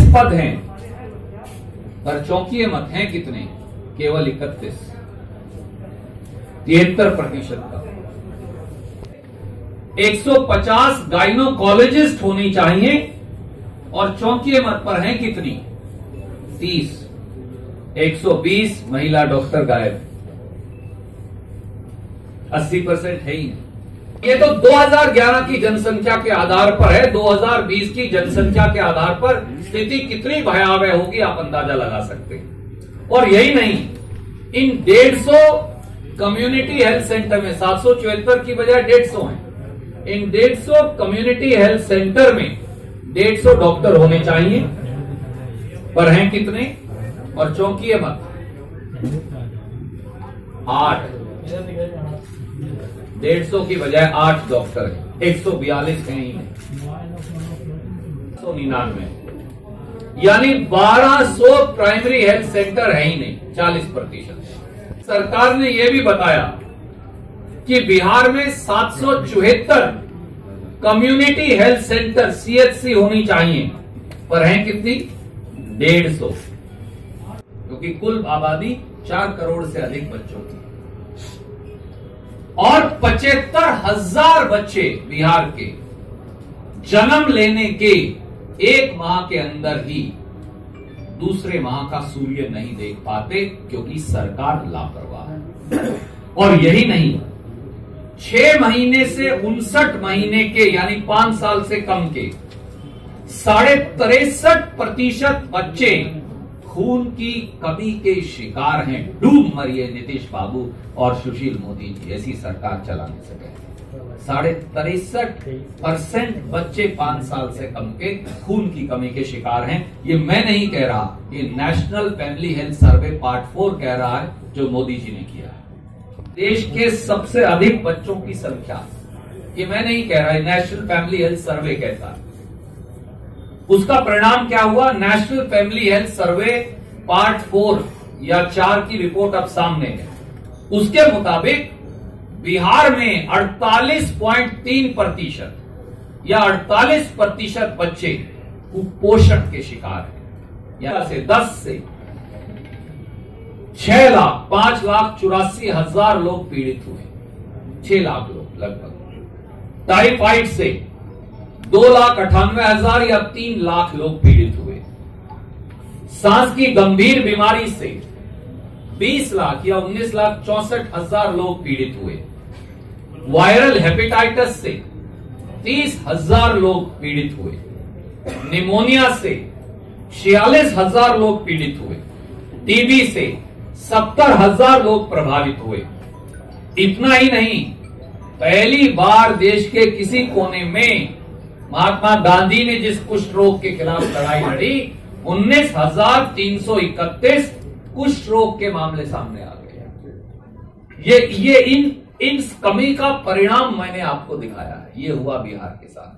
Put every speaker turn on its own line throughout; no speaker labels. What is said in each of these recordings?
पद हैं, पर चौंकिए मत, हैं कितने? केवल 31, 73% का। 150 गाइनोकोलॉजिस्ट होनी चाहिए और चौंकिए मत पर हैं कितनी? 30। 120 महिला डॉक्टर गायब, 80% है ही नहीं। ये तो 2011 की जनसंख्या के आधार पर है। 2020 की जनसंख्या के आधार पर स्थिति कितनी भयावह होगी आप अंदाजा लगा सकते हैं। और यही नहीं, इन 150 कम्युनिटी हेल्थ सेंटर में 774 की बजाय 150 हैं। इन 150 कम्युनिटी हेल्थ सेंटर में 150 डॉक्टर होने चाहिए, पर हैं कितने? और चौंकिए मत, 8। 150 की बजाय 8 डॉक्टर हैं, 142 हैं ही नहीं, 199, यानी 1200 प्राइमरी हेल्थ सेंटर है ही नहीं, 40%। सरकार ने यह भी बताया कि बिहार में 774 कम्युनिटी हेल्थ सेंटर CHC होनी चाहिए, पर हैं कितनी? 150, क्योंकि कुल आबादी 4 करोड़ से अधिक बच्चों की, और 75,000 बच्चे बिहार के जन्म लेने के 1 माह के अंदर ही दूसरे माह का सूर्य नहीं देख पाते, क्योंकि सरकार लापरवाह है। और यही नहीं, 6 महीने से 59 महीने के, यानी 5 साल से कम के 63.5% बच्चे खून की कमी के शिकार हैं। डूब मरिए नीतीश बाबू और सुशील मोदी जी, ऐसी सरकार चला नहीं सके। 63.5% बच्चे 5 साल से कम के खून की कमी के शिकार हैं। ये मैं नहीं कह रहा, ये national family health survey part 4 कह रहा है, जो मोदी जी ने किया है। देश के सबसे अधिक बच्चों की संख्या, ये मैं नहीं कह रहा, नेशनल फैमिली हेल्थ सर्वे कहता है। उसका परिणाम क्या हुआ? National family health survey part 4 या 4 की रिपोर्ट अब सामने है। उसके मुताबिक बिहार में 48.3% या 48% बच्चे कुपोषण के शिकार हैं। या से 10 से 5,84,000 लोग पीड़ित हुए, 6 लाख लोग लगभग। टाइफाइड से 2,98,000 या 3 लाख लोग पीड़ित हुए। सांस की गंभीर बीमारी से 20 लाख या 19,64,000 लोग पीड़ित हुए। वायरल हेपेटाइटिस से 30,000 लोग पीड़ित हुए। निमोनिया से 46,000 लोग पीड़ित हुए। टीबी से 70,000 लोग प्रभावित हुए। इतना ही नहीं, पहली बार देश के किसी कोने में महात्मा गांधी ने जिस कुष्ठ रोग के खिलाफ लड़ाई लड़ी, 19,331 कुष्ठ रोग के मामले सामने आ गए। ये इन कमी का परिणाम मैंने आपको दिखाया है। ये हुआ बिहार के साथ।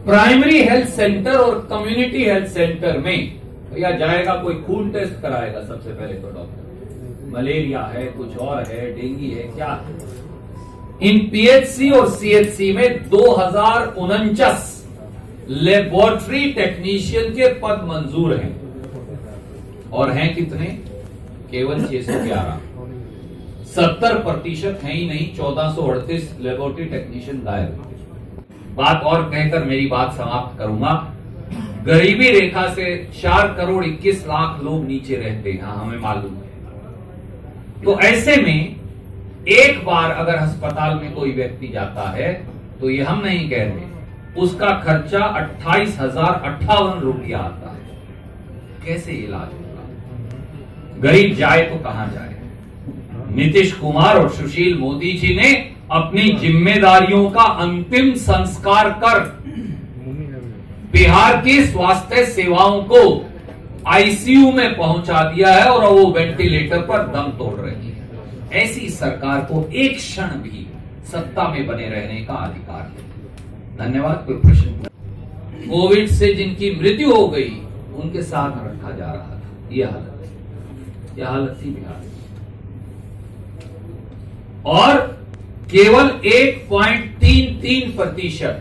प्राइमरी हेल्थ सेंटर और कम्युनिटी हेल्थ सेंटर में या जाएगा, कोई खून टेस्ट कराएगा सबसे पहले तो डॉक्टर, मलेरिया है, कुछ और है, डेंगू है, क्या है। इन PHC और CHC में 2049 लेबोरेटरी टेक्नीशियन के पद मंजूर हैं, और हैं कितने? केवल 611। 70% है ही नहीं, 1438 लेबोरेटरी टेक्नीशियन गायब। बात और कहकर मेरी बात समाप्त करूंगा। गरीबी रेखा से 4 करोड़ 21 लाख लोग नीचे रहते हैं, हमें मालूम है। तो ऐसे में एक बार अगर अस्पताल में कोई व्यक्ति जाता है, तो ये हम नहीं कह रहे, उसका खर्चा 28,058 रुपया आता है। कैसे इलाज होगा? गरीब जाए तो कहां जाए? नीतीश कुमार और सुशील मोदी जी ने अपनी जिम्मेदारियों का अंतिम संस्कार कर बिहार की स्वास्थ्य सेवाओं को ICU में पहुंचा दिया है, और वो वेंटिलेटर पर दम तोड़ रही है। ऐसी सरकार को एक क्षण भी सत्ता में बने रहने का अधिकार नहीं। धन्यवाद। कोई प्रश्न? कोविड से जिनकी मृत्यु हो गई, उनके साथ रखा जा रहा था। यह हालत थी बिहार की। और केवल 1.33%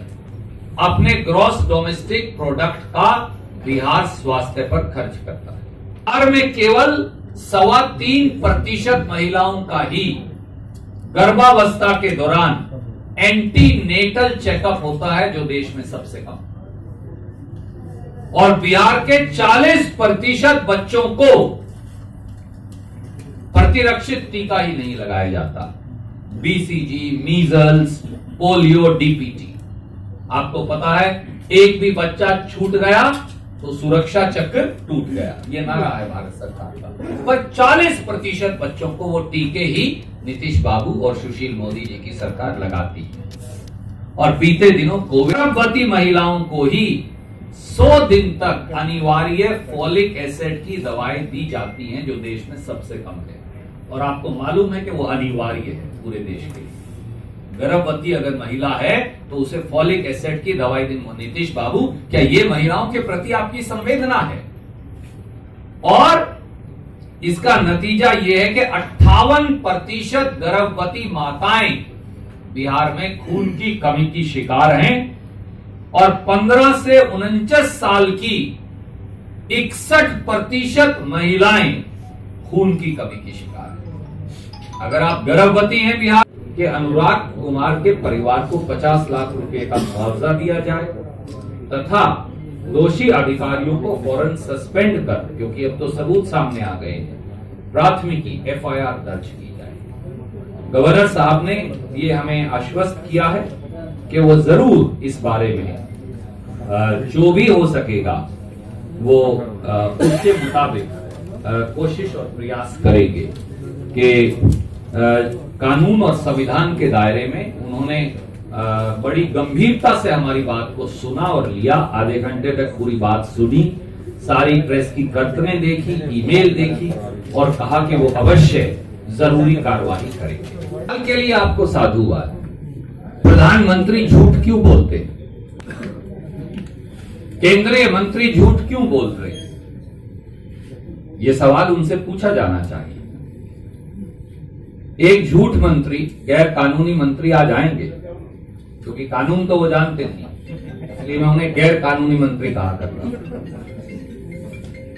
अपने ग्रॉस डोमेस्टिक प्रोडक्ट का बिहार स्वास्थ्य पर खर्च करता है। बिहार में केवल 3.25% महिलाओं का ही गर्भावस्था के दौरान एंटीनेटल चेकअप होता है, जो देश में सबसे कम। और बिहार के 40% बच्चों को प्रतिरक्षित टीका ही नहीं लगाया जाता। BCG, measles, polio, DPT. आपको पता है, एक भी बच्चा छूट गया तो सुरक्षा चक्र टूट गया। ये नारा है भारत सरकार का। पर 40% बच्चों को वो टीके ही नीतीश बाबू और सुशील मोदी जी की सरकार लगाती है। और बीते दिनों गर्भवती महिलाओं को ही 100 दिन तक अनिवार्य फॉलिक एसिड की दवाएं दी जाती हैं, जो देश में सबसे कम है। और आपको मालूम है कि वो अनिवार्य है पूरे देश के लिए। गर्भवती अगर महिला है तो उसे फॉलिक एसिड की दवाई दी। नीतीश बाबू, क्या ये महिलाओं के प्रति आपकी संवेदना है? और इसका नतीजा यह है कि 58% गर्भवती माताएं बिहार में खून की कमी की शिकार हैं और 15 से 49 साल की 61% महिलाएं खून की कमी की शिकार हैं। अगर आप गर्भवती हैं बिहार के, अनुराग कुमार के परिवार को 50 लाख रुपए का मुआवजा दिया जाए तथा दोषी अधिकारियों को फौरन सस्पेंड कर, क्योंकि अब तो सबूत सामने आ गए हैं, प्राथमिकी एफआईआर दर्ज की जाए। गवर्नर साहब ने ये हमें आश्वस्त किया है कि वो जरूर इस बारे में जो भी हो सकेगा वो उसके मुताबिक कोशिश और प्रयास करेंगे कि कानून और संविधान के दायरे में। उन्होंने बड़ी गंभीरता से हमारी बात को सुना और लिया। आधे घंटे तक पूरी बात सुनी, सारी प्रेस की करतबें देखी, ईमेल देखी और कहा कि वो अवश्य जरूरी कार्रवाई करेंगे। कल के लिए आपको साधुवाद। प्रधानमंत्री झूठ क्यों बोलते हैं? केंद्रीय मंत्री झूठ क्यों बोल रहे हैं? ये सवाल उनसे पूछा जाना चाहिए। एक झूठ मंत्री, गैर कानूनी मंत्री आज आएंगे, क्योंकि कानून तो वो जानते नहीं, इसलिए मैं उन्हें गैर कानूनी मंत्री कहा करता हूं।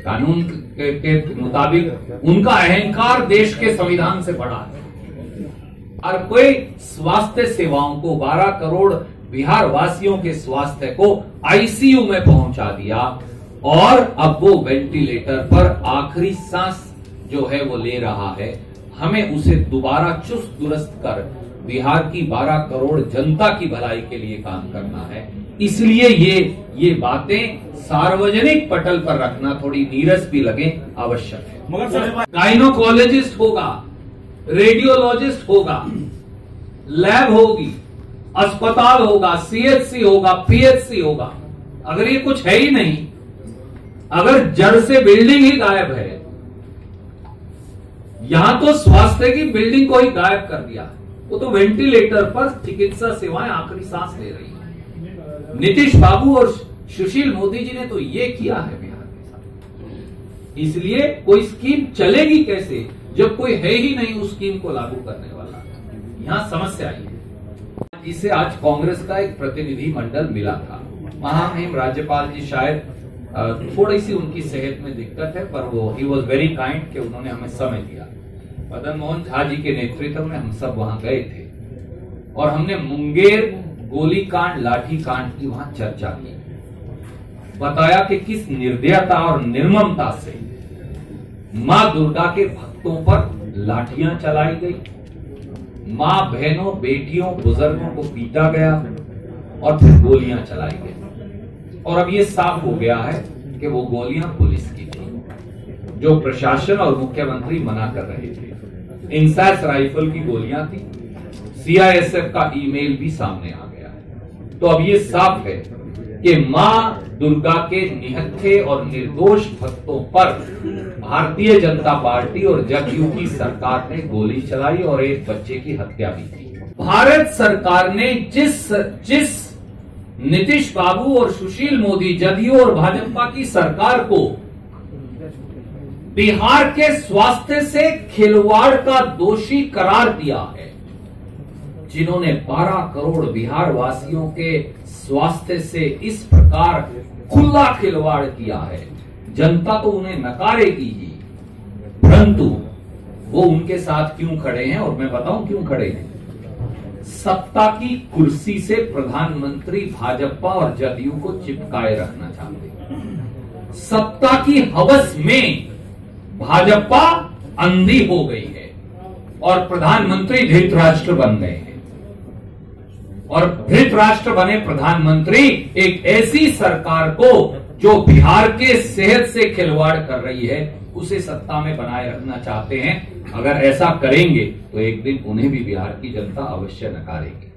कानून के मुताबिक उनका अहंकार देश के संविधान से बड़ा है। और कोई स्वास्थ्य सेवाओं को 12 करोड़ बिहार वासियों के स्वास्थ्य को आईसीयू में पहुंचा दिया और अब वो वेंटिलेटर पर आखिरी सांस जो है वो ले रहा है। हमें उसे दोबारा चुस्त दुरुस्त कर बिहार की 12 करोड़ जनता की भलाई के लिए काम करना है। इसलिए ये बातें सार्वजनिक पटल पर रखना थोड़ी नीरस भी लगे आवश्यक है। मगर सर, गाइनोकोलॉजिस्ट होगा, रेडियोलॉजिस्ट होगा, लैब होगी, अस्पताल होगा, सीएचसी होगा, पीएचसी होगा। अगर ये कुछ है ही नहीं, अगर जड़ से बिल्डिंग ही गायब है, यहां तो स्वास्थ्य की बिल्डिंग को ही गायब कर दिया, वो तो वेंटिलेटर पर चिकित्सा सेवाएं आखिरी सांस ले रही है। नीतीश बाबू और सुशील मोदी जी ने तो ये किया है बिहार के साथ। इसलिए कोई स्कीम चलेगी कैसे जब कोई है ही नहीं उस स्कीम को लागू करने वाला? यहां समस्या आई है। जिसे आज कांग्रेस का एक प्रतिनिधि मंडल मिला था, महामहिम राज्यपाल जी शायद थोड़ी सी उनकी सेहत में दिक्कत है, पर वो ही वॉज वेरी काइंड कि उन्होंने हमें समय दिया। मदन मोहन झा जी के नेतृत्व में हम सब वहां गए थे और हमने मुंगेर गोलीकांड, लाठी कांड की वहां चर्चा की। बताया कि किस निर्दयता और निर्ममता से मां दुर्गा के भक्तों पर लाठियां चलाई गई, मां बहनों, बेटियों, बुजुर्गों को पीटा गया और फिर गोलियां चलाई गई। और अब ये साफ हो गया है कि वो गोलियां पुलिस की थी, जो प्रशासन और मुख्यमंत्री मना कर रहे थे। इंसास राइफल की गोलियां थी। सीआईएसएफ का ईमेल भी सामने आ गया है। तो अब ये साफ है कि मां दुर्गा के निहत्थे और निर्दोष भक्तों पर भारतीय जनता पार्टी और जदयू की सरकार ने गोली चलाई और एक बच्चे की हत्या भी की। भारत सरकार ने जिस नीतीश बाबू और सुशील मोदी, जदयू और भाजपा की सरकार को बिहार के स्वास्थ्य से खिलवाड़ का दोषी करार दिया है, जिन्होंने 12 करोड़ बिहार वासियों के स्वास्थ्य से इस प्रकार खुला खिलवाड़ किया है, जनता तो उन्हें नकारेगी ही, परंतु वो उनके साथ क्यों खड़े हैं और मैं बताऊं क्यों खड़े हैं। सत्ता की कुर्सी से प्रधानमंत्री भाजपा और जदयू को चिपकाए रखना चाहते हैं। सत्ता की हवस में भाजपा अंधी हो गई है और प्रधानमंत्री धृतराष्ट्र बन गए हैं। और धृतराष्ट्र बने प्रधानमंत्री एक ऐसी सरकार को जो बिहार के सेहत से खिलवाड़ कर रही है उसे सत्ता में बनाए रखना चाहते हैं। अगर ऐसा करेंगे तो एक दिन उन्हें भी बिहार की जनता अवश्य नकारेगी।